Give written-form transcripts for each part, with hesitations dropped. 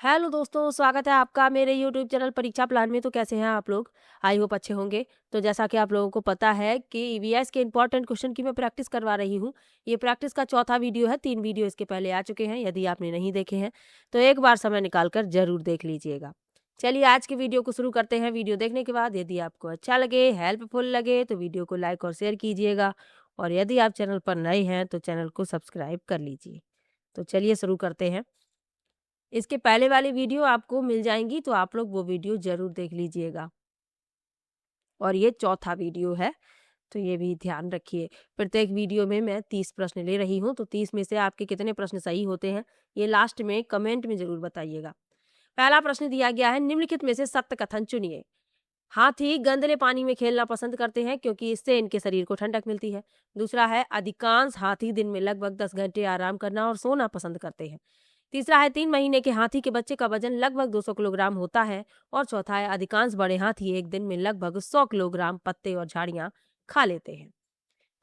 Hello दोस्तों, स्वागत है आपका मेरे यूट्यूब चैनल परीक्षा प्लान में। तो कैसे हैं आप लोग? आई होप अच्छे होंगे। तो जैसा कि आप लोगों को पता है कि ईवीएस के इंपॉर्टेंट क्वेश्चन की मैं प्रैक्टिस करवा रही हूँ। ये प्रैक्टिस का चौथा वीडियो है। 3 वीडियो इसके पहले आ चुके हैं। यदि आपने नहीं देखे हैं तो एक बार समय निकाल कर जरूर देख लीजिएगा। चलिए आज के वीडियो को शुरू करते हैं। वीडियो देखने के बाद यदि आपको अच्छा लगे, हेल्पफुल लगे तो वीडियो को लाइक और शेयर कीजिएगा। और यदि आप चैनल पर नए हैं तो चैनल को सब्सक्राइब कर लीजिए। तो चलिए शुरू करते हैं। इसके पहले वाली वीडियो आपको मिल जाएंगी तो आप लोग वो वीडियो जरूर देख लीजिएगा। और ये चौथा वीडियो है तो ये भी ध्यान रखिए। प्रत्येक वीडियो में मैं 30 प्रश्न ले रही हूँ, तो 30 में से आपके कितने प्रश्न सही होते हैं ये लास्ट में कमेंट में जरूर बताइएगा। पहला प्रश्न दिया गया है, निम्नलिखित में से सत्य कथन चुनिए। हाथी गंदले पानी में खेलना पसंद करते हैं क्योंकि इससे इनके शरीर को ठंडक मिलती है। दूसरा है, अधिकांश हाथी दिन में लगभग 10 घंटे आराम करना और सोना पसंद करते हैं। तीसरा है, 3 महीने के हाथी के बच्चे का वजन लगभग 200 किलोग्राम होता है। और चौथा है, अधिकांश बड़े हाथी एक दिन में लगभग 100 किलोग्राम पत्ते और झाड़ियां खा लेते हैं।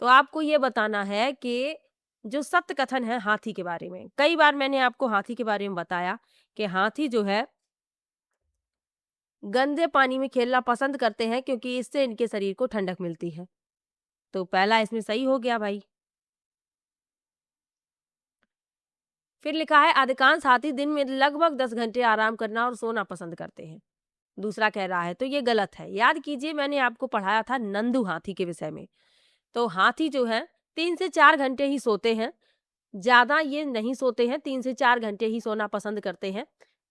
तो आपको ये बताना है कि जो सत्य कथन है हाथी के बारे में, कई बार मैंने आपको हाथी के बारे में बताया कि हाथी जो है गंदे पानी में खेलना पसंद करते हैं क्योंकि इससे इनके शरीर को ठंडक मिलती है। तो पहला इसमें सही हो गया भाई। फिर लिखा है, अधिकांश हाथी दिन में लगभग 10 घंटे आराम करना और सोना पसंद करते हैं। दूसरा कह रहा है तो ये गलत है। याद कीजिए मैंने आपको पढ़ाया था नंदू हाथी के विषय में। तो हाथी जो है 3 से 4 घंटे ही सोते हैं, ज्यादा ये नहीं सोते हैं, 3 से 4 घंटे ही सोना पसंद करते हैं।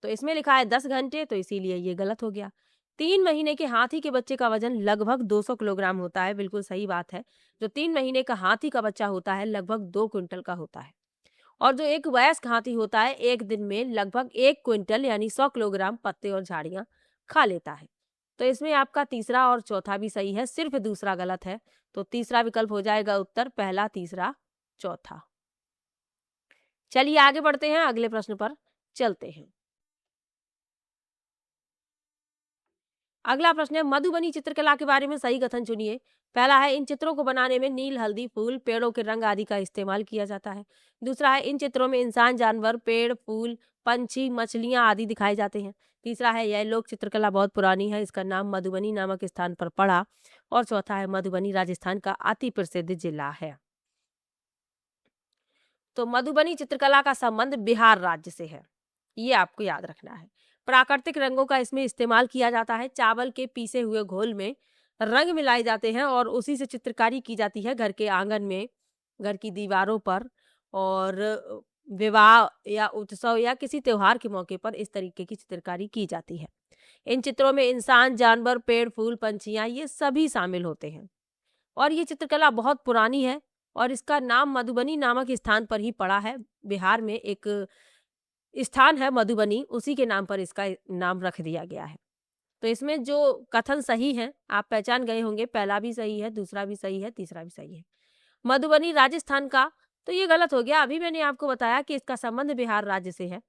तो इसमें लिखा है 10 घंटे, तो इसीलिए ये गलत हो गया। 3 महीने के हाथी के बच्चे का वजन लगभग 200 किलोग्राम होता है, बिल्कुल सही बात है। जो 3 महीने का हाथी का बच्चा होता है लगभग 2 क्विंटल का होता है। और जो एक वयस्क हाथी होता है एक दिन में लगभग 1 क्विंटल यानी 100 किलोग्राम पत्ते और झाड़ियां खा लेता है। तो इसमें आपका तीसरा और चौथा भी सही है, सिर्फ दूसरा गलत है। तो तीसरा विकल्प हो जाएगा उत्तर, पहला, तीसरा, चौथा। चलिए आगे बढ़ते हैं, अगले प्रश्न पर चलते हैं। अगला प्रश्न है, मधुबनी चित्रकला के बारे में सही कथन चुनिए। पहला है, इन चित्रों को बनाने में नील, हल्दी, फूल, पेड़ों के रंग आदि का इस्तेमाल किया जाता है। दूसरा है, इन चित्रों में इंसान, जानवर, पेड़, फूल, पंछी, मछलियां आदि दिखाए जाते हैं। तीसरा है, यह लोक चित्रकला बहुत पुरानी है, इसका नाम मधुबनी नामक स्थान पर पड़ा। और चौथा है, मधुबनी राजस्थान का अति प्रसिद्ध जिला है। तो मधुबनी चित्रकला का संबंध बिहार राज्य से है, ये आपको याद रखना है। प्राकृतिक रंगों का इसमें इस्तेमाल किया जाता है। चावल के पीसे हुए घोल में रंग मिलाए जाते हैं और उसी से चित्रकारी की जाती है घर के आंगन में, घर की दीवारों पर। और विवाह या उत्सव या किसी त्योहार के मौके पर इस तरीके की चित्रकारी की जाती है। इन चित्रों में इंसान, जानवर, पेड़, फूल, पंछियां ये सभी शामिल होते हैं। और ये चित्रकला बहुत पुरानी है और इसका नाम मधुबनी नामक स्थान पर ही पड़ा है। बिहार में एक स्थान है मधुबनी, उसी के नाम पर इसका नाम रख दिया गया है। तो इसमें जो कथन सही है आप पहचान गए होंगे, पहला भी सही है, दूसरा भी सही है, तीसरा भी सही है। मधुबनी राजस्थान का, तो ये गलत हो गया। अभी मैंने आपको बताया कि इसका संबंध बिहार राज्य से है।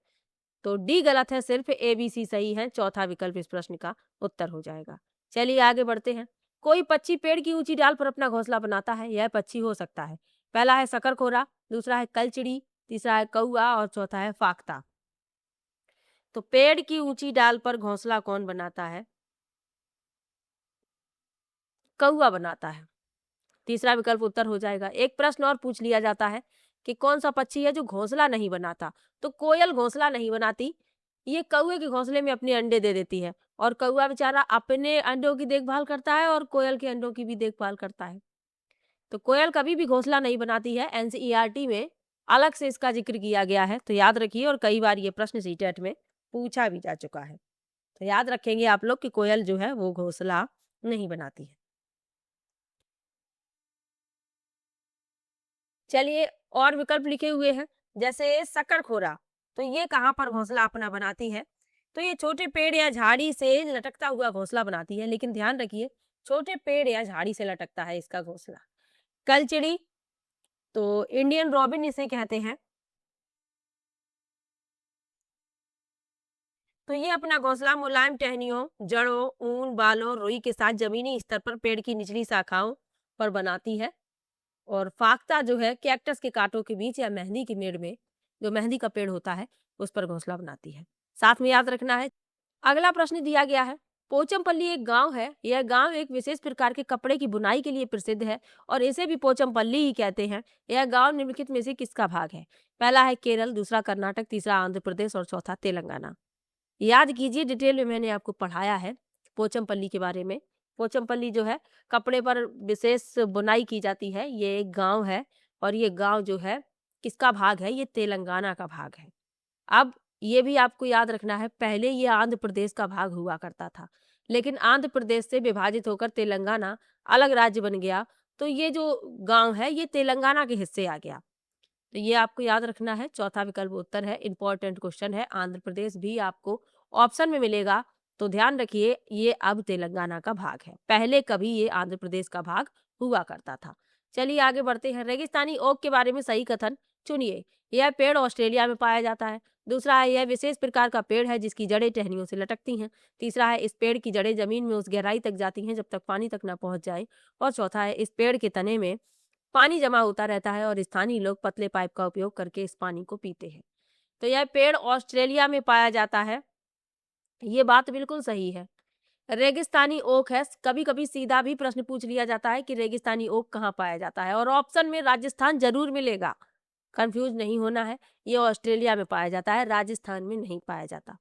तो डी गलत है, सिर्फ ए बी सी सही है। चौथा विकल्प इस प्रश्न का उत्तर हो जाएगा। चलिए आगे बढ़ते हैं। कोई पक्षी पेड़ की ऊंची डाल पर अपना घोंसला बनाता है, यह पक्षी हो सकता है। पहला है शकरखोरा, दूसरा है कलचिड़ी, तीसरा है कौआ और चौथा है फाख्ता। तो पेड़ की ऊंची डाल पर घोंसला कौन बनाता है? कौआ बनाता है। तीसरा विकल्प उत्तर हो जाएगा। एक प्रश्न और पूछ लिया जाता है कि कौन सा पक्षी है जो घोंसला नहीं बनाता? तो कोयल घोंसला नहीं बनाती, ये कौए के घोंसले में अपने अंडे दे देती है। और कौआ बेचारा अपने अंडों की देखभाल करता है और कोयल के अंडों की भी देखभाल करता है। तो कोयल कभी भी घोंसला नहीं बनाती है। एनसीईआरटी में अलग से इसका जिक्र किया गया है, तो याद रखिए। और कई बार ये प्रश्न सीटेट में पूछा भी जा चुका है, तो याद रखेंगे आप लोग कि कोयल जो है वो घोंसला नहीं बनाती है। चलिए और विकल्प लिखे हुए हैं, जैसे शकरखोरा, तो ये कहाँ पर घोंसला अपना बनाती है? तो ये छोटे पेड़ या झाड़ी से लटकता हुआ घोंसला बनाती है। लेकिन ध्यान रखिए, छोटे पेड़ या झाड़ी से लटकता है इसका घोंसला। कलचिड़ी, तो इंडियन रॉबिन इसे कहते हैं। तो ये अपना घोंसला मुलायम टहनियों, जड़ों, ऊन, बालों, रुई के साथ जमीनी स्तर पर पेड़ की निचली शाखाओं पर बनाती है। और फाख्ता जो है कैक्टस के कांटों के बीच या मेहंदी की मेड़ में, जो मेहंदी का पेड़ होता है उस पर घोंसला बनाती है। साथ में याद रखना है। अगला प्रश्न दिया गया है, पोचमपल्ली एक गांव है। यह गांव एक विशेष प्रकार के कपड़े की बुनाई के लिए प्रसिद्ध है और इसे भी पोचमपल्ली ही कहते हैं। यह गांव निम्नलिखित में से किसका भाग है? पहला है केरल, दूसरा कर्नाटक, तीसरा आंध्र प्रदेश और चौथा तेलंगाना। याद कीजिए, डिटेल में मैंने आपको पढ़ाया है पोचमपल्ली के बारे में। पोचमपल्ली जो है कपड़े पर विशेष बुनाई की जाती है, ये एक गांव है और ये गांव जो है किसका भाग है? ये तेलंगाना का भाग है। अब ये भी आपको याद रखना है, पहले ये आंध्र प्रदेश का भाग हुआ करता था, लेकिन आंध्र प्रदेश से विभाजित होकर तेलंगाना अलग राज्य बन गया, तो ये जो गांव है ये तेलंगाना के हिस्से आ गया। तो ये आपको याद रखना है। चौथा विकल्प उत्तर है, इंपॉर्टेंट क्वेश्चन है। आंध्र प्रदेश भी आपको ऑप्शन में मिलेगा, तो ध्यान रखिए ये अब तेलंगाना का भाग है, पहले कभी ये आंध्र प्रदेश का भाग हुआ करता था। चलिए आगे बढ़ते हैं। रेगिस्तानी ओक के बारे में सही कथन चुनिए। यह पेड़ ऑस्ट्रेलिया में पाया जाता है। दूसरा है, यह विशेष प्रकार का पेड़ है जिसकी जड़ें टहनियों से लटकती हैं। तीसरा है, इस पेड़ की जड़ें जमीन में उस गहराई तक जाती हैं जब तक पानी तक न पहुंच जाए। और चौथा है, इस पेड़ के तने में पानी जमा होता रहता है और स्थानीय लोग पतले पाइप का उपयोग करके इस पानी को पीते हैं। तो यह पेड़ ऑस्ट्रेलिया में पाया जाता है, ये बात बिल्कुल सही है। रेगिस्तानी ओक है। कभी कभी सीधा भी प्रश्न पूछ लिया जाता है कि रेगिस्तानी ओक कहाँ पाया जाता है, और ऑप्शन में राजस्थान जरूर मिलेगा, कंफ्यूज नहीं होना है। ये ऑस्ट्रेलिया में पाया जाता है, राजस्थान में नहीं पाया जाता।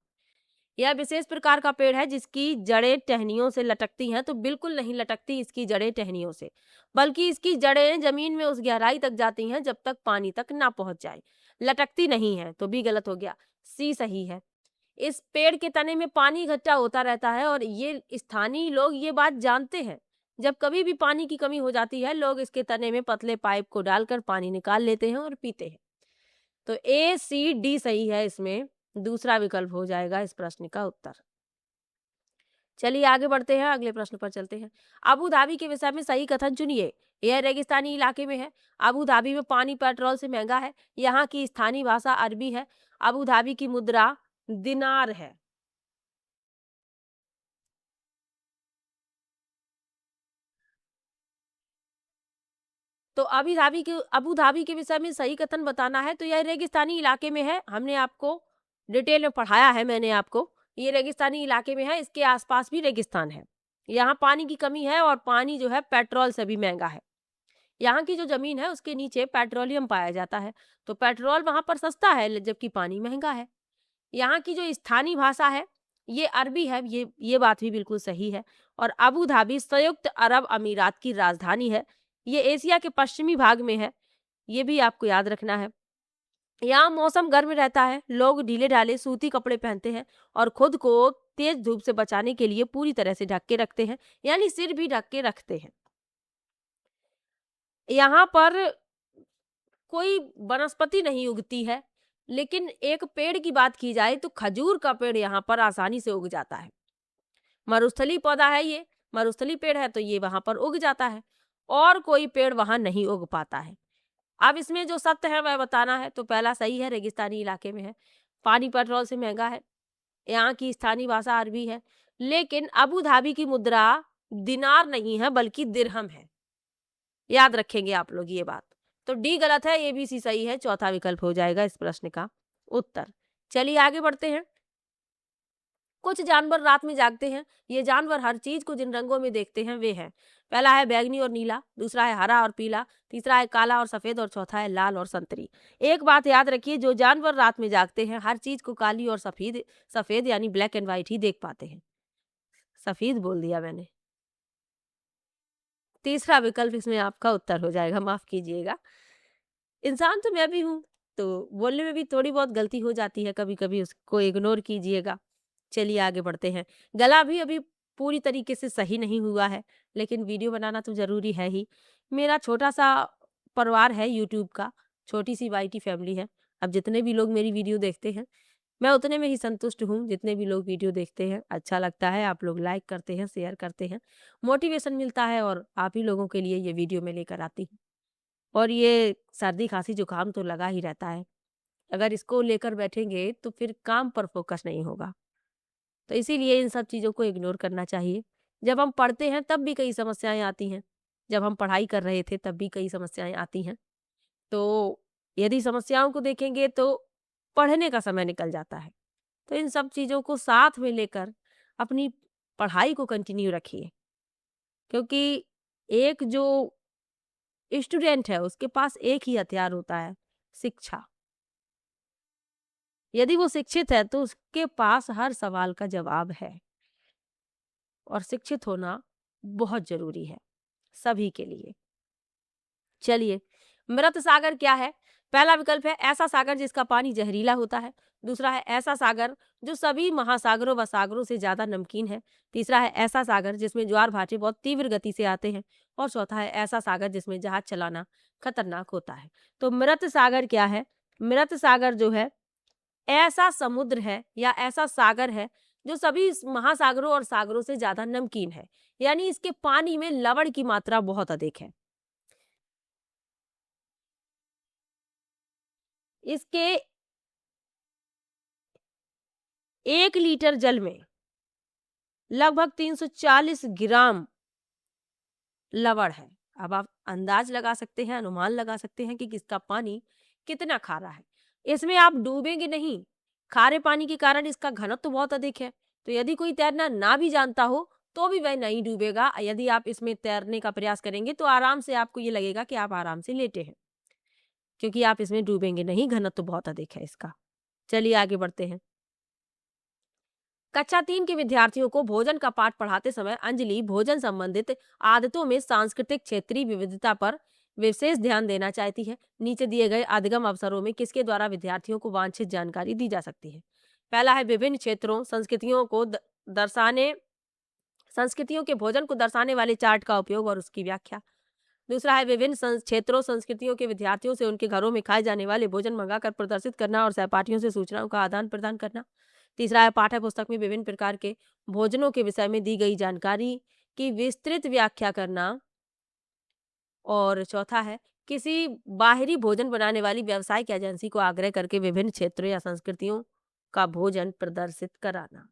यह विशेष प्रकार का पेड़ है जिसकी जड़ें टहनियों से लटकती हैं, तो बिल्कुल नहीं लटकती इसकी जड़ें टहनियों से, बल्कि इसकी जड़ें जमीन में उस गहराई तक जाती हैं जब तक पानी तक ना पहुंच जाए। लटकती नहीं है, तो भी गलत हो गया, सी सही है। इस पेड़ के तने में पानी इकट्ठा होता रहता है और ये स्थानीय लोग ये बात जानते हैं। जब कभी भी पानी की कमी हो जाती है, लोग इसके तने में पतले पाइप को डालकर पानी निकाल लेते हैं और पीते हैं। तो ए सी डी सही है, इसमें दूसरा विकल्प हो जाएगा इस प्रश्न का उत्तर। चलिए आगे बढ़ते हैं, अगले प्रश्न पर चलते हैं। अबू धाबी के विषय में सही कथन चुनिए। यह रेगिस्तानी इलाके में है। अबू धाबी में पानी पेट्रोल से महंगा है। यहाँ की स्थानीय भाषा अरबी है। अबू धाबी की मुद्रा दिनार है। तो अबू धाबी के विषय में सही कथन बताना है, तो यह रेगिस्तानी इलाके में है। हमने आपको डिटेल में पढ़ाया है, मैंने आपको, ये रेगिस्तानी इलाके में है, इसके आसपास भी रेगिस्तान है। यहाँ पानी की कमी है और पानी जो है पेट्रोल से भी महंगा है। यहाँ की जो जमीन है उसके नीचे पेट्रोलियम पाया जाता है, तो पेट्रोल वहां पर सस्ता है जबकि पानी महंगा है। यहाँ की जो स्थानीय भाषा है ये अरबी है, ये बात भी बिल्कुल सही है। और अबू धाबी संयुक्त अरब अमीरात की राजधानी है। ये एशिया के पश्चिमी भाग में है, ये भी आपको याद रखना है। यहाँ मौसम गर्म रहता है, लोग ढीले ढाले सूती कपड़े पहनते हैं और खुद को तेज धूप से बचाने के लिए पूरी तरह से ढक के रखते हैं, यानी सिर भी ढक के रखते हैं। यहाँ पर कोई वनस्पति नहीं उगती है, लेकिन एक पेड़ की बात की जाए तो खजूर का पेड़ यहाँ पर आसानी से उग जाता है। मरुस्थली पौधा है ये, मरुस्थली पेड़ है तो ये वहां पर उग जाता है, और कोई पेड़ वहां नहीं उग पाता है। अब इसमें जो सत्य है वह बताना है। तो पहला सही है, रेगिस्तानी इलाके में है, पानी पेट्रोल से महंगा है, यहाँ की स्थानीय भाषा अरबी है, लेकिन अबू धाबी की मुद्रा दिनार नहीं है बल्कि दिरहम है। याद रखेंगे आप लोग ये बात। तो डी गलत है, ए बी सी सही है, चौथा विकल्प हो जाएगा इस प्रश्न का उत्तर। चलिए आगे बढ़ते हैं। कुछ जानवर रात में जागते हैं। ये जानवर हर चीज को जिन रंगों में देखते हैं वे हैं, पहला है बैगनी और नीला, दूसरा है हरा और पीला, तीसरा है काला और सफेद और चौथा है लाल और संतरी। एक बात याद रखिए, जो जानवर रात में जागते हैं हर चीज को काली और सफेद सफेद यानी ब्लैक एंड व्हाइट ही देख पाते हैं। सफेद बोल दिया मैंने। तीसरा विकल्प इसमें आपका उत्तर हो जाएगा, माफ कीजिएगा। इंसान तो मैं भी हूँ, तो बोलने में भी थोड़ी बहुत गलती हो जाती है कभी कभी, उसको इग्नोर कीजिएगा। चलिए आगे बढ़ते हैं। गला भी अभी पूरी तरीके से सही नहीं हुआ है, लेकिन वीडियो बनाना तो जरूरी है ही। मेरा छोटा सा परिवार है यूट्यूब का, छोटी सी वाईटी फैमिली है। अब जितने भी लोग मेरी वीडियो देखते हैं मैं उतने में ही संतुष्ट हूँ। जितने भी लोग वीडियो देखते हैं अच्छा लगता है, आप लोग लाइक करते हैं, शेयर करते हैं, मोटिवेशन मिलता है, और आप ही लोगों के लिए ये वीडियो मैं लेकर आती हूँ। और ये सर्दी खांसी जुकाम तो लगा ही रहता है, अगर इसको लेकर बैठेंगे तो फिर काम पर फोकस नहीं होगा। तो इसीलिए इन सब चीज़ों को इग्नोर करना चाहिए। जब हम पढ़ते हैं तब भी कई समस्याएं आती हैं, जब हम पढ़ाई कर रहे थे तब भी कई समस्याएं आती हैं। तो यदि समस्याओं को देखेंगे तो पढ़ने का समय निकल जाता है। तो इन सब चीज़ों को साथ में लेकर अपनी पढ़ाई को कंटिन्यू रखिए, क्योंकि एक जो स्टूडेंट है उसके पास एक ही हथियार होता है, शिक्षा। यदि वो शिक्षित है तो उसके पास हर सवाल का जवाब है, और शिक्षित होना बहुत जरूरी है सभी के लिए। चलिए, मृत सागर क्या है? पहला विकल्प है ऐसा सागर जिसका पानी जहरीला होता है। दूसरा है ऐसा सागर जो सभी महासागरों व सागरों से ज्यादा नमकीन है। तीसरा है ऐसा सागर जिसमें ज्वार भाटे बहुत तीव्र गति से आते हैं। और चौथा है ऐसा सागर जिसमें जहाज चलाना खतरनाक होता है। तो मृत सागर क्या है? मृत सागर जो है ऐसा समुद्र है या ऐसा सागर है जो सभी महासागरों और सागरों से ज्यादा नमकीन है, यानी इसके पानी में लवण की मात्रा बहुत अधिक है। इसके 1 लीटर जल में लगभग 340 ग्राम लवण है। अब आप अंदाज लगा सकते हैं, अनुमान लगा सकते हैं कि इसका पानी कितना खारा है। इसमें आप डूबेंगे नहीं, खारे पानी के कारण इसका घनत्व तो बहुत अधिक है। तो यदि कोई तैरना ना भी जानता हो तो भी वह नहीं डूबेगा। यदि आप इसमें तैरने का प्रयास करेंगे तो आराम से आपको ये लगेगा कि आप आराम से लेटे हैं, क्योंकि आप इसमें डूबेंगे नहीं, घनत्व तो बहुत अधिक है इसका। चलिए आगे बढ़ते हैं। कक्षा 3 के विद्यार्थियों को भोजन का पाठ पढ़ाते समय अंजलि भोजन संबंधित आदतों में सांस्कृतिक क्षेत्रीय विविधता पर विशेष ध्यान देना चाहती है। नीचे दिए गए अधिगम अवसरों में किसके द्वारा विद्यार्थियों को वांछित जानकारी दी जा सकती है? पहला है विभिन्न क्षेत्रों संस्कृतियों को दर्शाने संस्कृतियों के भोजन को दर्शाने वाले चार्ट का उपयोग और उसकी व्याख्या। दूसरा है विभिन्न क्षेत्रों संस्कृतियों के विद्यार्थियों से उनके घरों में खाए जाने वाले भोजन मंगाकर प्रदर्शित करना और सहपाठियों से सूचनाओं का आदान प्रदान करना। तीसरा है पाठ्य पुस्तक में विभिन्न प्रकार के भोजनों के विषय में दी गई जानकारी की विस्तृत व्याख्या करना। और चौथा है किसी बाहरी भोजन बनाने वाली व्यावसायिक एजेंसी को आग्रह करके विभिन्न क्षेत्रों या संस्कृतियों का भोजन प्रदर्शित कराना।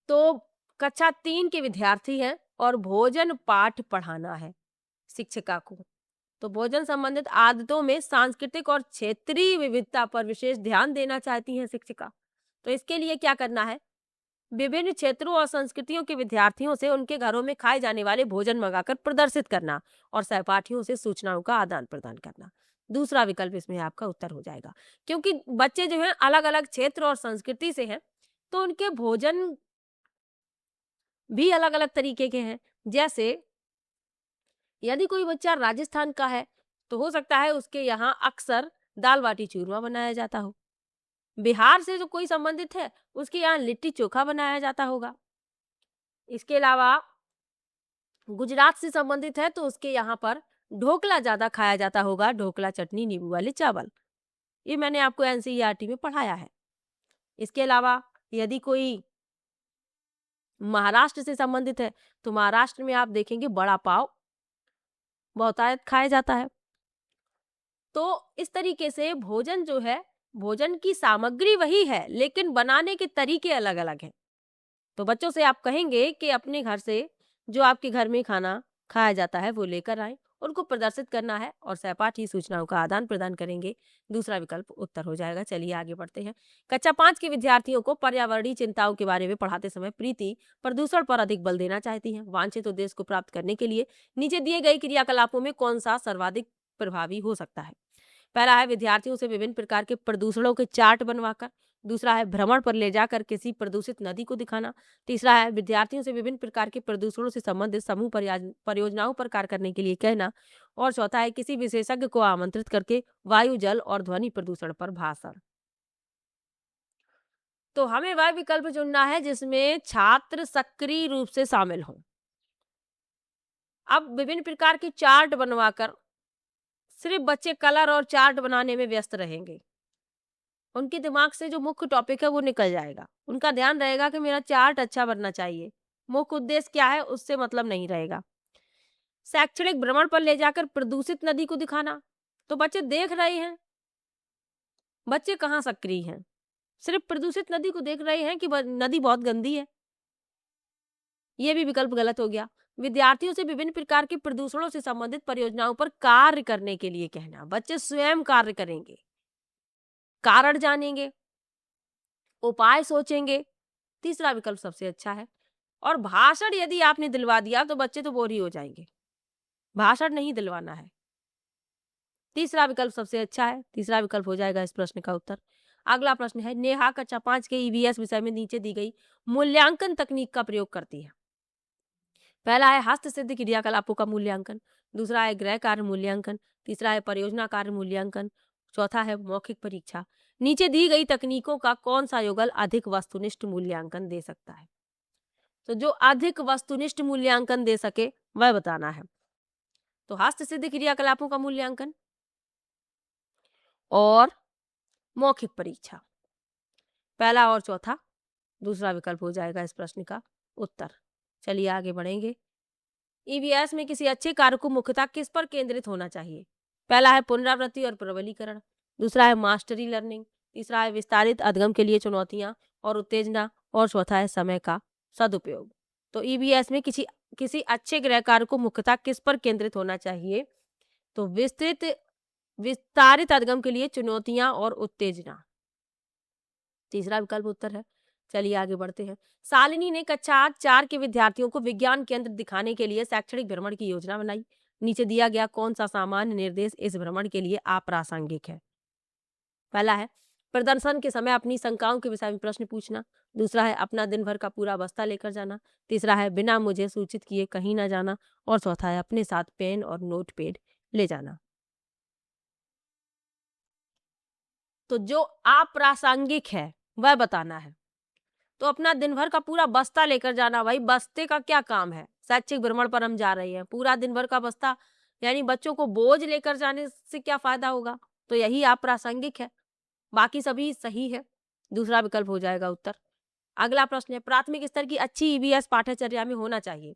तो कक्षा 3 के विद्यार्थी हैं और भोजन पाठ पढ़ाना है शिक्षिका को। तो भोजन संबंधित आदतों में सांस्कृतिक और क्षेत्रीय विविधता पर विशेष ध्यान देना चाहती हैं शिक्षिका। तो इसके लिए क्या करना है? विभिन्न क्षेत्रों और संस्कृतियों के विद्यार्थियों से उनके घरों में खाए जाने वाले भोजन मंगाकर प्रदर्शित करना और सहपाठियों से सूचनाओं का आदान प्रदान करना। दूसरा विकल्प इसमें आपका उत्तर हो जाएगा, क्योंकि बच्चे जो हैं अलग अलग क्षेत्र और संस्कृति से हैं, तो उनके भोजन भी अलग अलग तरीके के हैं। जैसे यदि कोई बच्चा राजस्थान का है तो हो सकता है उसके यहाँ अक्सर दाल बाटी चूरमा बनाया जाता हो। बिहार से जो कोई संबंधित है उसके यहाँ लिट्टी चोखा बनाया जाता होगा। इसके अलावा गुजरात से संबंधित है तो उसके यहाँ पर ढोकला ज्यादा खाया जाता होगा, ढोकला चटनी नींबू वाले चावल। ये मैंने आपको एनसीईआरटी में पढ़ाया है। इसके अलावा यदि कोई महाराष्ट्र से संबंधित है तो महाराष्ट्र में आप देखेंगे बड़ा पाव बहुतायत खाया जाता है। तो इस तरीके से भोजन जो है, भोजन की सामग्री वही है लेकिन बनाने के तरीके अलग अलग हैं। तो बच्चों से आप कहेंगे कि अपने घर से जो आपके घर में खाना खाया जाता है वो लेकर आए, उनको प्रदर्शित करना है और सहपाठी सूचनाओं का आदान प्रदान करेंगे। दूसरा विकल्प उत्तर हो जाएगा। चलिए आगे बढ़ते हैं। कक्षा 5 के विद्यार्थियों को पर्यावरणीय चिंताओं के बारे में पढ़ाते समय प्रीति प्रदूषण पर अधिक बल देना चाहती है। वांछित उद्देश्य को प्राप्त करने के लिए नीचे दिए गए क्रियाकलापों में कौन सा सर्वाधिक प्रभावी हो सकता है? पहला है विद्यार्थियों से विभिन्न प्रकार के प्रदूषणों के चार्ट बनवाकर। दूसरा है भ्रमण पर ले जाकर किसी प्रदूषित नदी को दिखाना। तीसरा है विद्यार्थियों से विभिन्न प्रकार के प्रदूषणों से संबंधित समूह परियोजनाओं पर कार्य करने के लिए कहना। और चौथा है किसी विशेषज्ञ को आमंत्रित करके वायु, जल और ध्वनि प्रदूषण पर भाषण। तो हमें वह विकल्प चुनना है जिसमें छात्र सक्रिय रूप से शामिल हों। अब विभिन्न प्रकार के चार्ट बनवाकर सिर्फ बच्चे कलर और चार्ट बनाने में व्यस्त रहेंगे। उनके दिमाग से जो मुख्य टॉपिक है वो निकल जाएगा। उनका ध्यान रहेगा कि मेरा चार्ट अच्छा बनना चाहिए, मुख्य उद्देश्य क्या है उससे मतलब नहीं रहेगा। शैक्षणिक भ्रमण पर ले जाकर प्रदूषित नदी को दिखाना, तो बच्चे देख रहे हैं, बच्चे कहाँ सक्रिय हैं, सिर्फ प्रदूषित नदी को देख रहे हैं कि नदी बहुत गंदी है। ये भी विकल्प गलत हो गया। विद्यार्थियों से विभिन्न प्रकार के प्रदूषणों से संबंधित परियोजनाओं पर कार्य करने के लिए कहना, बच्चे स्वयं कार्य करेंगे। कारण जानेंगे, उपाय सोचेंगे, तीसरा विकल्प सबसे अच्छा है। और भाषण यदि आपने दिलवा दिया तो बच्चे तो बोर ही हो जाएंगे, भाषण नहीं दिलवाना है। तीसरा विकल्प सबसे अच्छा है, तीसरा विकल्प हो जाएगा इस प्रश्न का उत्तर। अगला प्रश्न है, नेहा कक्षा 5 के ईवीएस विषय में नीचे दी गई मूल्यांकन तकनीक का प्रयोग करती है। पहला है हस्त सिद्ध क्रियाकलापों का मूल्यांकन, दूसरा है गृह कार्य मूल्यांकन, तीसरा है परियोजना कार्य मूल्यांकन, चौथा है मौखिक परीक्षा। नीचे दी गई तकनीकों का कौन सा युगल अधिक वस्तुनिष्ठ मूल्यांकन दे सकता है? तो जो अधिक वस्तुनिष्ठ मूल्यांकन दे सके वह बताना है। तो हस्त सिद्ध क्रियाकलापों का मूल्यांकन और मौखिक परीक्षा, पहला और चौथा दूसरा विकल्प हो जाएगा इस प्रश्न का उत्तर। चलिए आगे बढ़ेंगे। ईवीएस में किसी अच्छे कार्य को मुख्यतः किस पर केंद्रित होना चाहिए? पहला है पुनरावृत्ति और प्रबलीकरण, दूसरा है मास्टरी लर्निंग, तीसरा है विस्तारित अध्ययन के लिए चुनौतियां और उत्तेजना, और चौथा है समय का सदुपयोग। तो ईवीएस में किसी अच्छे गृह कार्य को मुख्यतः किस पर केंद्रित होना चाहिए? तो विस्तारित अध्ययन के लिए चुनौतियां और उत्तेजना, तीसरा विकल्प उत्तर है। चलिए आगे बढ़ते हैं। शालिनी ने कक्षा 4 के विद्यार्थियों को विज्ञान केंद्र दिखाने के लिए शैक्षणिक भ्रमण की योजना बनाई। नीचे दिया गया कौन सा सामान्य निर्देश इस भ्रमण के लिए अप्रासंगिक है? पहला है प्रदर्शन के समय अपनी शंकाओं के विषय में प्रश्न पूछना, दूसरा है अपना दिन भर का पूरा बस्ता लेकर जाना, तीसरा है बिना मुझे सूचित किए कहीं ना जाना, और चौथा है अपने साथ पेन और नोटपैड ले जाना। तो जो अप्रासंगिक है वह बताना है। तो अपना दिन भर का पूरा बस्ता लेकर जाना, भाई बस्ते का क्या काम है? शैक्षिक भ्रमण पर हम जा रहे हैं, पूरा दिन भर का बस्ता यानी बच्चों को बोझ लेकर जाने से क्या फायदा होगा? तो यही अप्रासंगिक है, बाकी सभी सही है, दूसरा विकल्प हो जाएगा उत्तर। अगला प्रश्न है, प्राथमिक स्तर की अच्छी ईवीएस पाठ्यचर्या में होना चाहिए।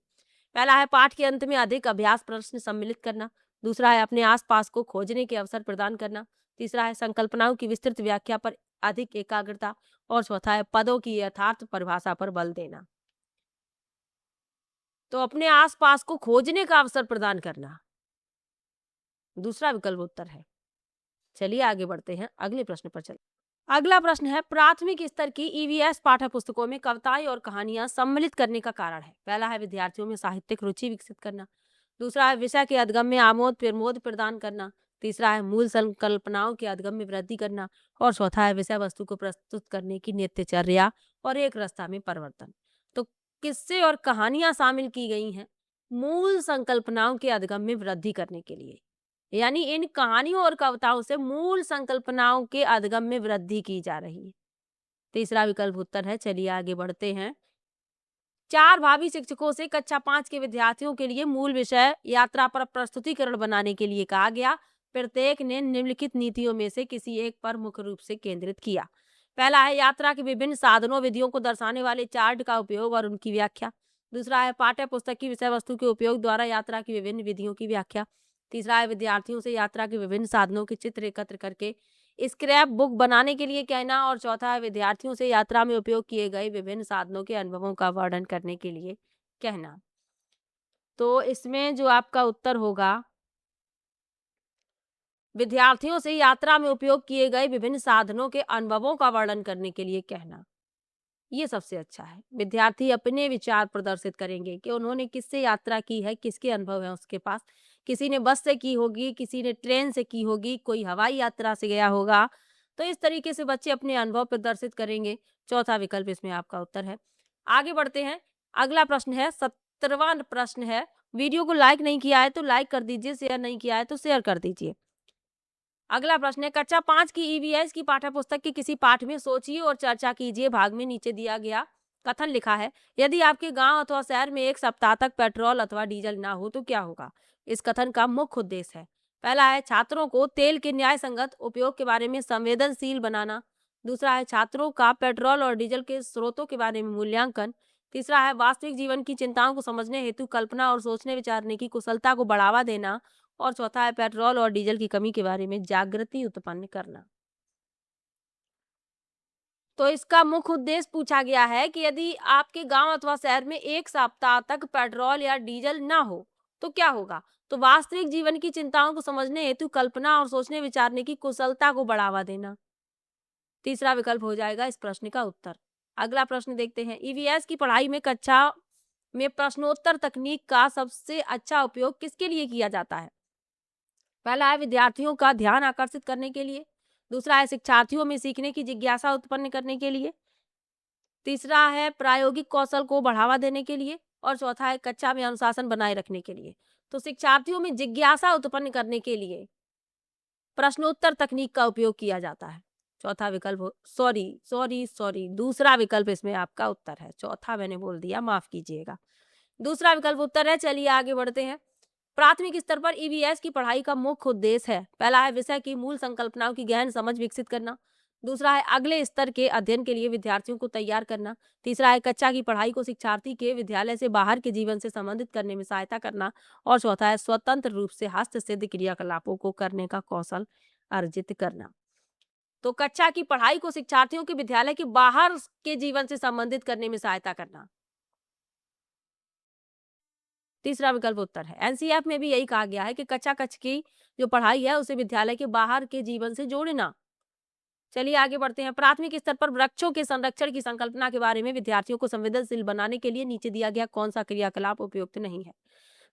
पहला है पाठ के अंत में अधिक अभ्यास प्रश्न सम्मिलित करना, दूसरा है अपने आसपास को खोजने के अवसर प्रदान करना, तीसरा है संकल्पनाओं की विस्तृत व्याख्या पर अधिक एकाग्रता, और चौथा है पदों की यथार्थ परिभाषा पर बल देना। तो अपने आसपास को खोजने का अवसर प्रदान करना, दूसरा विकल्प उत्तर है। चलिए आगे बढ़ते हैं, अगले प्रश्न पर चलते। अगला प्रश्न है, प्राथमिक स्तर की ईवीएस पाठ्य पुस्तकों में कविताएं और कहानियां सम्मिलित करने का कारण है। पहला है विद्यार्थियों में साहित्यिक रुचि विकसित करना, दूसरा है विषय के अध्ययन में आमोद प्रमोद प्रदान करना, तीसरा है मूल संकल्पनाओं के अध्ययन में वृद्धि करना, और चौथा है विषय वस्तु को प्रस्तुत करने की नित्यचर्या और एक रास्ता में परिवर्तन। तो किस्से और कहानियां शामिल की गई हैं मूल संकल्पनाओं के अध्ययन में वृद्धि करने के लिए, यानी इन कहानियों और कविताओं से मूल संकल्पनाओं के अध्ययन में वृद्धि की जा रही है, तीसरा विकल्प उत्तर है। चलिए आगे बढ़ते हैं। 4 भावी शिक्षकों से कक्षा 5 के विद्यार्थियों के लिए मूल विषय यात्रा पर प्रस्तुतिकरण बनाने के लिए कहा गया। प्रत्येक ने निम्नलिखित नीतियों में से किसी एक पर मुख्य रूप से केंद्रित किया। पहला है यात्रा के विभिन्न साधनों विधियों को दर्शाने वाले चार्ट का उपयोग और उनकी व्याख्या, दूसरा है पाठ्य पुस्तक की विषय वस्तु के उपयोग द्वारा यात्रा की विभिन्न विधियों की व्याख्या, तीसरा है विद्यार्थियों से यात्रा के विभिन्न साधनों के चित्र एकत्र करके स्क्रैप बुक बनाने के लिए कहना, और चौथा है विद्यार्थियों से यात्रा में उपयोग किए गए विभिन्न साधनों के अनुभवों का वर्णन करने के लिए कहना। तो इसमें जो आपका उत्तर होगा, विद्यार्थियों से यात्रा में उपयोग किए गए विभिन्न साधनों के अनुभवों का वर्णन करने के लिए कहना, ये सबसे अच्छा है। विद्यार्थी अपने विचार प्रदर्शित करेंगे कि उन्होंने किससे यात्रा की है, किसके अनुभव है उसके पास। किसी ने बस से की होगी, किसी ने ट्रेन से की होगी, कोई हवाई यात्रा से गया होगा। तो इस तरीके से बच्चे अपने अनुभव प्रदर्शित करेंगे, चौथा विकल्प इसमें आपका उत्तर है। आगे बढ़ते हैं, अगला प्रश्न है 17वां प्रश्न है। वीडियो को लाइक नहीं किया है तो लाइक कर दीजिए, शेयर नहीं किया है तो शेयर कर दीजिए। अगला प्रश्न है, कक्षा 5 की ईवीएस की पाठ्य पुस्तक के किसी पाठ में सोचिए और चर्चा कीजिए भाग में नीचे दिया गया कथन लिखा है। यदि आपके गांव अथवा शहर में एक सप्ताह तक पेट्रोल अथवा डीजल ना हो तो क्या होगा? इस कथन का मुख्य उद्देश्य है, पहला है छात्रों को तेल के न्याय संगत उपयोग के बारे में संवेदनशील बनाना, दूसरा है छात्रों का पेट्रोल और डीजल के स्रोतों के बारे में मूल्यांकन, तीसरा है वास्तविक जीवन की चिंताओं को समझने हेतु कल्पना और सोचने विचारने की कुशलता को बढ़ावा देना, और चौथा है पेट्रोल और डीजल की कमी के बारे में जागृति उत्पन्न करना। तो इसका मुख्य उद्देश्य पूछा गया है कि यदि आपके गांव अथवा शहर में एक सप्ताह तक पेट्रोल या डीजल ना हो तो क्या होगा? तो वास्तविक जीवन की चिंताओं को समझने हेतु कल्पना और सोचने विचारने की कुशलता को बढ़ावा देना। तीसरा विकल्प हो जाएगा इस प्रश्न का उत्तर। अगला प्रश्न देखते हैं, ईवीएस की पढ़ाई में कक्षा में प्रश्नोत्तर तकनीक का सबसे अच्छा उपयोग किसके लिए किया जाता है? पहला है विद्यार्थियों का ध्यान आकर्षित करने के लिए, दूसरा है शिक्षार्थियों में सीखने की जिज्ञासा उत्पन्न करने के लिए, तीसरा है प्रायोगिक कौशल को बढ़ावा देने के लिए और चौथा है कक्षा में अनुशासन बनाए रखने के लिए। तो शिक्षार्थियों में जिज्ञासा उत्पन्न करने के लिए प्रश्नोत्तर तकनीक का उपयोग किया जाता है। चौथा विकल्प सॉरी दूसरा विकल्प इसमें आपका उत्तर है। चौथा मैंने बोल दिया, माफ कीजिएगा। दूसरा विकल्प उत्तर है। चलिए आगे बढ़ते हैं। प्राथमिक स्तर पर ईवीएस की पढ़ाई का मुख्य उद्देश्य है, पहला है विषय की मूल संकल्पनाओं की गहन समझ विकसित करना, दूसरा है अगले स्तर के अध्ययन के लिए विद्यार्थियों को तैयार करना, तीसरा है कक्षा की पढ़ाई को शिक्षार्थी के विद्यालय से बाहर के जीवन से संबंधित करने में सहायता करना और चौथा है स्वतंत्र रूप से हस्तसिद्ध क्रियाकलापों को करने का कौशल अर्जित करना। तो कक्षा की पढ़ाई को शिक्षार्थियों के विद्यालय के बाहर के जीवन से संबंधित करने में सहायता करना, तीसरा विकल्प उत्तर है। एनसीईआरटी में भी यही कहा गया है कि कक्षा कक्ष की जो पढ़ाई है उसे विद्यालय के बाहर के जीवन से जोड़ना। चलिए आगे बढ़ते हैं। प्राथमिक स्तर पर वृक्षों के संरक्षण की संकल्पना के बारे में विद्यार्थियों को संवेदनशील बनाने के लिए नीचे दिया गया कौन सा क्रियाकलाप उपयुक्त नहीं है?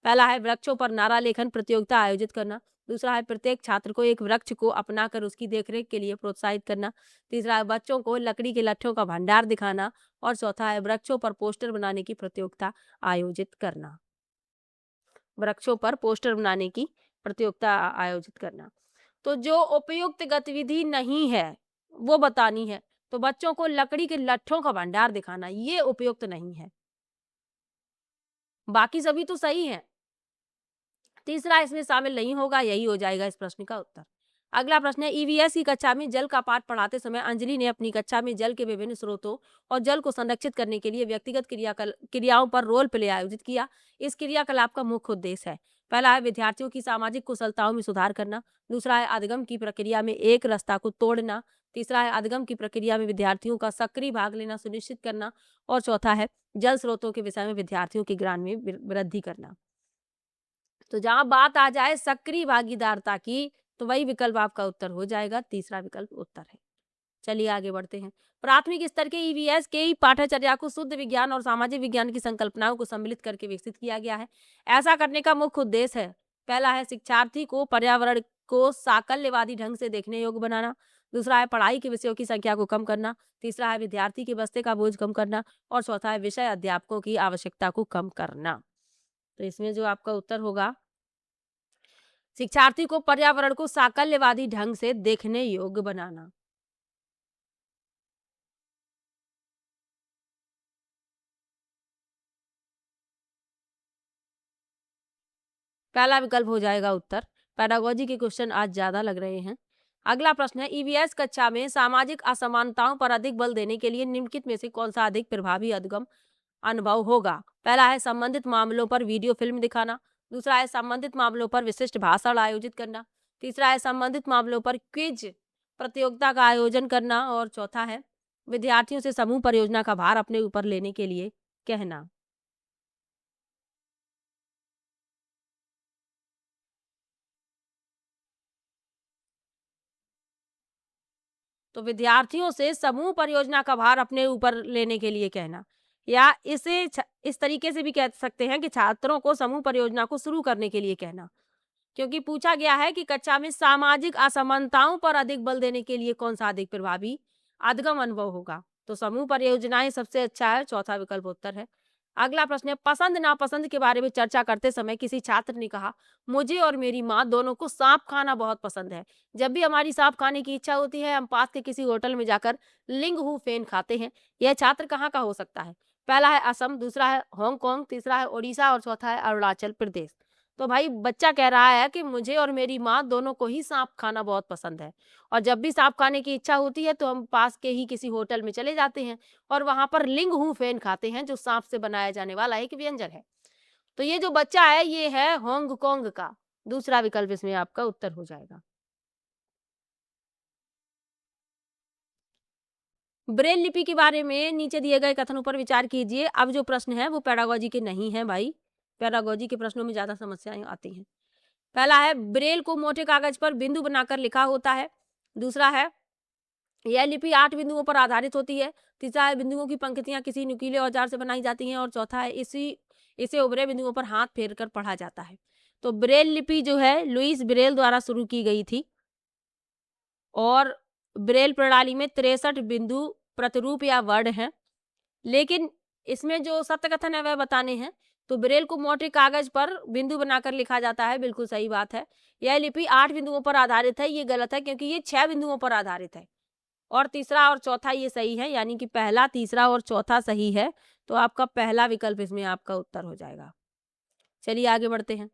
पहला है वृक्षों पर नारा लेखन प्रतियोगिता आयोजित करना, दूसरा है प्रत्येक छात्र को एक वृक्ष को अपनाकर उसकी देखरेख के लिए प्रोत्साहित करना, तीसरा है बच्चों को लकड़ी के लट्ठों का भंडार दिखाना और चौथा है वृक्षों पर पोस्टर बनाने की प्रतियोगिता आयोजित करना। वृक्षों पर पोस्टर बनाने की प्रतियोगिता आयोजित करना। तो जो उपयुक्त गतिविधि नहीं है वो बतानी है। तो बच्चों को लकड़ी के लट्ठों का भंडार दिखाना, ये उपयुक्त नहीं है। बाकी सभी तो सही है, तीसरा इसमें शामिल नहीं होगा, यही हो जाएगा इस प्रश्न का उत्तर। अगला प्रश्न है, ईवीएस की कक्षा में जल का पाठ पढ़ाते समय अंजलि ने अपनी कक्षा में जल के विभिन्न स्रोतों और जल को संरक्षित करने के लिए व्यक्तिगत क्रियाओं पर रोल प्ले आयोजित किया। इस क्रियाकलाप का मुख्य उद्देश्य है, पहला है विद्यार्थियों की सामाजिक कुशलताओं में सुधार करना, दूसरा है अधिगम की प्रक्रिया में एक रास्ता को तोड़ना, तीसरा है अधिगम की प्रक्रिया में विद्यार्थियों का सक्रिय भाग लेना सुनिश्चित करना और चौथा है जल स्रोतों के विषय में विद्यार्थियों के ज्ञान में वृद्धि करना। तो जहां बात आ जाए सक्रिय भागीदारता की तो वही विकल्प आपका उत्तर हो जाएगा, तीसरा विकल्प उत्तर है। चलिए आगे बढ़ते हैं। प्राथमिक स्तर के ईवीएस के पाठ्यचर्या को शुद्ध विज्ञान और सामाजिक विज्ञान की संकल्पनाओं को सम्मिलित करके विकसित किया गया है। ऐसा करने का मुख्य उद्देश्य है, पहला है शिक्षार्थी को पर्यावरण को साकल्यवादी ढंग से देखने योग्य बनाना, दूसरा है पढ़ाई के विषयों की संख्या को कम करना, तीसरा है विद्यार्थी के बस्ते का बोझ कम करना और चौथा है विषय अध्यापकों की आवश्यकता को कम करना। तो इसमें जो आपका उत्तर होगा, शिक्षार्थी को पर्यावरण को साकल्यवादी ढंग से देखने योग्य बनाना। पहला विकल्प हो जाएगा उत्तर। पेडागोजी के क्वेश्चन आज ज्यादा लग रहे हैं। अगला प्रश्न है, ईवीएस कक्षा में सामाजिक असमानताओं पर अधिक बल देने के लिए निम्नलिखित में से कौन सा अधिक प्रभावी अधिगम अनुभव होगा? पहला है संबंधित मामलों पर वीडियो फिल्म दिखाना, दूसरा है संबंधित मामलों पर विशिष्ट भाषण आयोजित करना, तीसरा है संबंधित मामलों पर क्विज प्रतियोगिता का आयोजन करना और चौथा है विद्यार्थियों से समूह परियोजना का भार अपने ऊपर लेने के लिए कहना। तो विद्यार्थियों से समूह परियोजना का भार अपने ऊपर लेने के लिए कहना, या इस तरीके से भी कह सकते हैं कि छात्रों को समूह परियोजना को शुरू करने के लिए कहना, क्योंकि पूछा गया है कि कक्षा में सामाजिक असमानताओं पर अधिक बल देने के लिए कौन सा अधिक प्रभावी अधिगम अनुभव होगा। तो समूह परियोजनाएं सबसे अच्छा है, चौथा विकल्प उत्तर है। अगला प्रश्न है, पसंद नापसंद के बारे में चर्चा करते समय किसी छात्र ने कहा, मुझे और मेरी माँ दोनों को सांप खाना बहुत पसंद है। जब भी हमारी सांप खाने की इच्छा होती है हम पास के किसी होटल में जाकर लिंग हु फेन खाते हैं। यह छात्र कहाँ का हो सकता है? पहला है असम, दूसरा है हांगकांग, तीसरा है ओडिशा और चौथा है अरुणाचल प्रदेश। तो भाई बच्चा कह रहा है कि मुझे और मेरी माँ दोनों को ही सांप खाना बहुत पसंद है और जब भी सांप खाने की इच्छा होती है तो हम पास के ही किसी होटल में चले जाते हैं और वहां पर लिंग हु फेन खाते हैं, जो सांप से बनाया जाने वाला एक व्यंजन है। तो ये जो बच्चा है ये है हांगकांग का। दूसरा विकल्प इसमें आपका उत्तर हो जाएगा। ब्रेल लिपि के बारे में नीचे दिए गए कथनों पर विचार कीजिए। अब जो प्रश्न है वो पेडागोजी के नहीं है भाई, पेडागोजी के प्रश्नों में ज्यादा समस्याएं आती हैं। पहला है ब्रेल को मोटे कागज पर बिंदु बनाकर लिखा होता है, दूसरा है यह लिपि 8 बिंदुओं पर आधारित होती है। तीसरा है बिंदुओं की पंक्तियां किसी नुकीले औजार से बनाई जाती हैं। और चौथा है इसे उभरे बिंदुओं पर हाथ फेर कर पढ़ा जाता है। तो ब्रेल लिपि जो है लुईस ब्रेल द्वारा शुरू की गई थी और ब्रेल प्रणाली में 63 बिंदु प्रतिरूप या वर्ण हैं, लेकिन इसमें जो सत्य कथन है वह बताने हैं। तो ब्रेल को मोटे कागज पर बिंदु बनाकर लिखा जाता है, बिल्कुल सही बात है। यह लिपि 8 बिंदुओं पर आधारित है, ये गलत है क्योंकि ये 6 बिंदुओं पर आधारित है। और तीसरा और चौथा ये सही है, यानी कि पहला, तीसरा और चौथा सही है। तो आपका पहला विकल्प इसमें आपका उत्तर हो जाएगा। चलिए आगे बढ़ते हैं।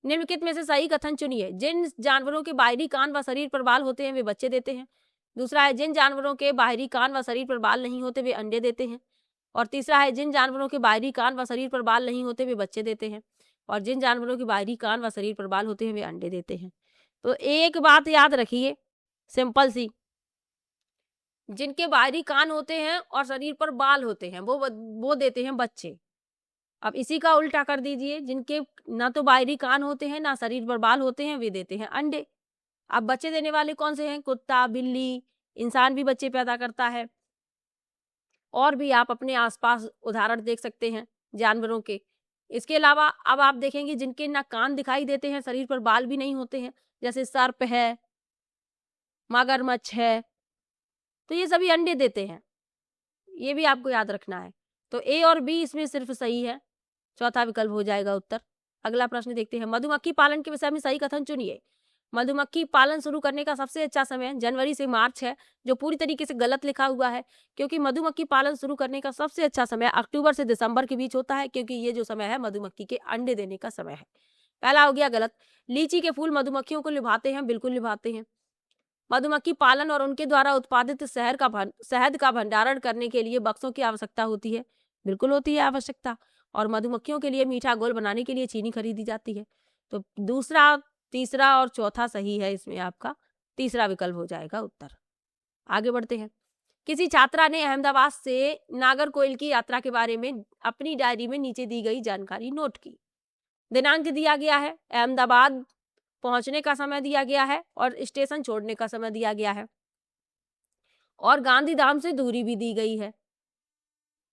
निम्नलिखित में से सही कथन चुनिए। जिन जानवरों के बाहरी कान व शरीर पर बाल होते हैं वे बच्चे देते हैं। दूसरा है जिन जानवरों के बाहरी कान व शरीर पर बाल नहीं होते वे अंडे देते हैं। और तीसरा है जिन जानवरों के बाहरी कान व शरीर पर बाल नहीं होते वे बच्चे देते हैं। और जिन जानवरों के बाहरी कान व शरीर पर बाल होते हैं वे अंडे देते हैं। तो एक बात याद रखिए, सिंपल सी, जिनके बाहरी कान होते हैं और शरीर पर बाल होते हैं वो देते हैं बच्चे। अब इसी का उल्टा कर दीजिए, जिनके ना तो बाहरी कान होते हैं ना शरीर पर बाल होते हैं वे देते हैं अंडे। अब बच्चे देने वाले कौन से हैं? कुत्ता, बिल्ली, इंसान भी बच्चे पैदा करता है। और भी आप अपने आसपास उदाहरण देख सकते हैं जानवरों के। इसके अलावा अब आप देखेंगे जिनके ना कान दिखाई देते हैं, शरीर पर बाल भी नहीं होते हैं, जैसे सर्प है, मगरमच्छ है, तो ये सभी अंडे देते हैं। ये भी आपको याद रखना है। तो ए और बी इसमें सिर्फ सही है, चौथा विकल्प हो जाएगा उत्तर। अगला प्रश्न देखते हैं। मधुमक्खी पालन के विषय में सही कथन चुनिए। मधुमक्खी पालन शुरू करने का सबसे अच्छा समय जनवरी से मार्च है, जो पूरी तरीके से गलत लिखा हुआ है, क्योंकि मधुमक्खी पालन शुरू करने का सबसे अच्छा समय अक्टूबर से दिसंबर के बीच होता है, क्योंकि ये जो समय है मधुमक्खी के अंडे देने का समय है। पहला हो गया गलत। लीची के फूल मधुमक्खियों को लुभाते हैं, बिल्कुल लुभाते हैं। मधुमक्खी पालन और उनके द्वारा उत्पादित शहद का भंडारण करने के लिए बक्सों की आवश्यकता होती है, बिल्कुल होती है आवश्यकता। और मधुमक्खियों के लिए मीठा घोल बनाने के लिए चीनी खरीदी जाती है। तो दूसरा, तीसरा और चौथा सही है, इसमें आपका तीसरा विकल्प हो जाएगा उत्तर। आगे बढ़ते हैं। किसी छात्रा ने अहमदाबाद से नागरकोइल की यात्रा के बारे में अपनी डायरी में नीचे दी गई जानकारी नोट की। दिनांक दिया गया है, अहमदाबाद पहुंचने का समय दिया गया है और स्टेशन छोड़ने का समय दिया गया है, और गांधीधाम से दूरी भी दी गई है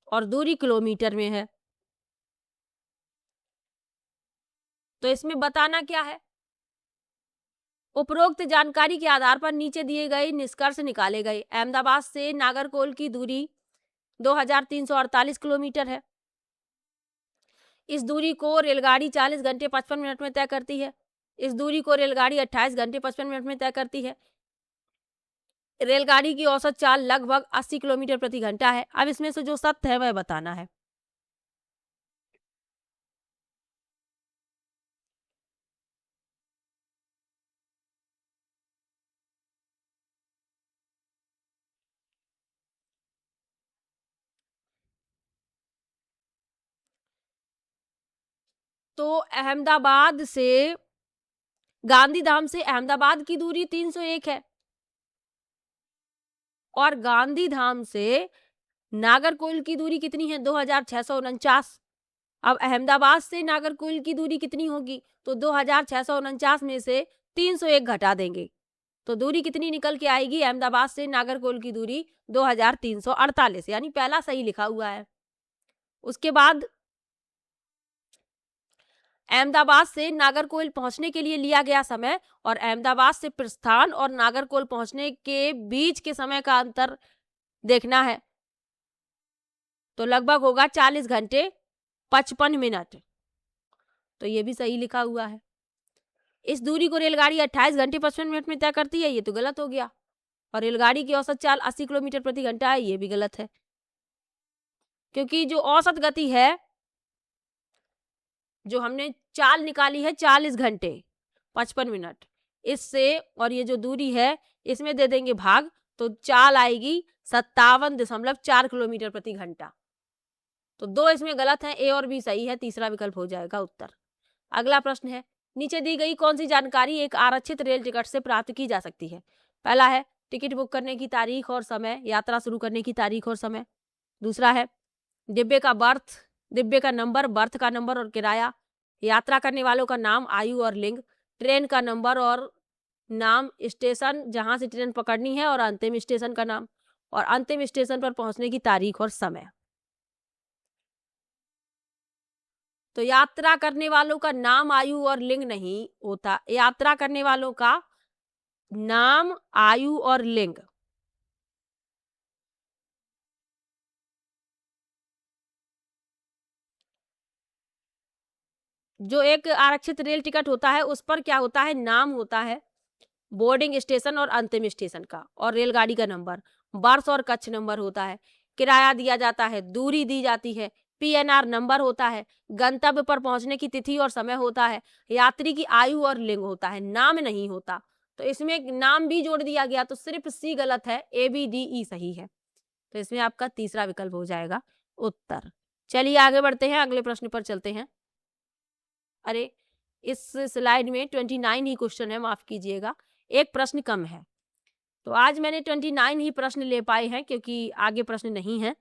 और दूरी किलोमीटर में है। तो इसमें बताना क्या है? उपरोक्त जानकारी के आधार पर नीचे दिए गए निष्कर्ष निकाले गए। अहमदाबाद से नागरकोइल की दूरी 2348 किलोमीटर है। इस दूरी को रेलगाड़ी 40 घंटे 55 मिनट में तय करती है। इस दूरी को रेलगाड़ी 28 घंटे 55 मिनट में तय करती है। रेलगाड़ी की औसत चाल लगभग 80 किलोमीटर प्रति घंटा है। अब इसमें से जो सत्य है वह बताना है। तो अहमदाबाद से गांधीधाम से अहमदाबाद की दूरी 301 है और गांधीधाम से नागरकोइल की दूरी कितनी है? 2649। अब अहमदाबाद से नागरकोइल की दूरी कितनी होगी? तो 2649 में से 301 घटा देंगे तो दूरी कितनी निकल के आएगी? अहमदाबाद से नागरकोइल की दूरी 2348, यानी पहला सही लिखा हुआ है। उसके बाद अहमदाबाद से नागरकोइल पहुंचने के लिए लिया गया समय और अहमदाबाद से प्रस्थान और नागरकोइल पहुंचने के बीच के समय का अंतर देखना है। तो लगभग होगा 40 घंटे 55 मिनट। तो ये भी सही लिखा हुआ है। इस दूरी को रेलगाड़ी 28 घंटे 55 मिनट में तय करती है, ये तो गलत हो गया। और रेलगाड़ी की औसत चाल 80 किलोमीटर प्रति घंटा है, ये भी गलत है, क्योंकि जो औसत गति है, जो हमने चाल निकाली है 40 घंटे 55 मिनट, इससे और ये जो दूरी है इसमें दे देंगे भाग, तो चाल आएगी 57.4 किलोमीटर प्रति घंटा। तो दो इसमें गलत है, ए और बी सही है, तीसरा विकल्प हो जाएगा उत्तर। अगला प्रश्न है, नीचे दी गई कौन सी जानकारी एक आरक्षित रेल टिकट से प्राप्त की जा सकती है? पहला है टिकट बुक करने की तारीख और समय, यात्रा शुरू करने की तारीख और समय। दूसरा है डिब्बे का नंबर, बर्थ का नंबर और किराया, यात्रा करने वालों का नाम, आयु और लिंग, ट्रेन का नंबर और नाम, स्टेशन जहां से ट्रेन पकड़नी है और अंतिम स्टेशन का नाम, और अंतिम स्टेशन पर पहुंचने की तारीख और समय। तो यात्रा करने वालों का नाम, आयु और लिंग नहीं होता। यात्रा करने वालों का नाम, आयु और लिंग। जो एक आरक्षित रेल टिकट होता है उस पर क्या होता है, नाम होता है, बोर्डिंग स्टेशन और अंतिम स्टेशन का, और रेलगाड़ी का नंबर, वर्ष और कक्ष नंबर होता है, किराया दिया जाता है, दूरी दी जाती है, पीएनआर नंबर होता है, गंतव्य पर पहुंचने की तिथि और समय होता है, यात्री की आयु और लिंग होता है, नाम नहीं होता। तो इसमें एक नाम भी जोड़ दिया गया, तो सिर्फ सी गलत है, ABDE सही है। तो इसमें आपका तीसरा विकल्प हो जाएगा उत्तर। चलिए आगे बढ़ते हैं, अगले प्रश्न पर चलते हैं। अरे, इस स्लाइड में 29 ही क्वेश्चन है, माफ कीजिएगा, एक प्रश्न कम है। तो आज मैंने 29 ही प्रश्न ले पाए हैं क्योंकि आगे प्रश्न नहीं है।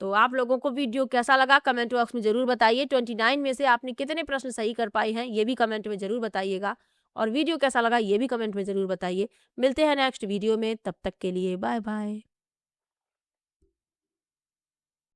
तो आप लोगों को वीडियो कैसा लगा कमेंट बॉक्स में जरूर बताइए। 29 में से आपने कितने प्रश्न सही कर पाए हैं ये भी कमेंट में जरूर बताइएगा, और वीडियो कैसा लगा ये भी कमेंट में जरूर बताइए। मिलते हैं नेक्स्ट वीडियो में, तब तक के लिए बाय बाय।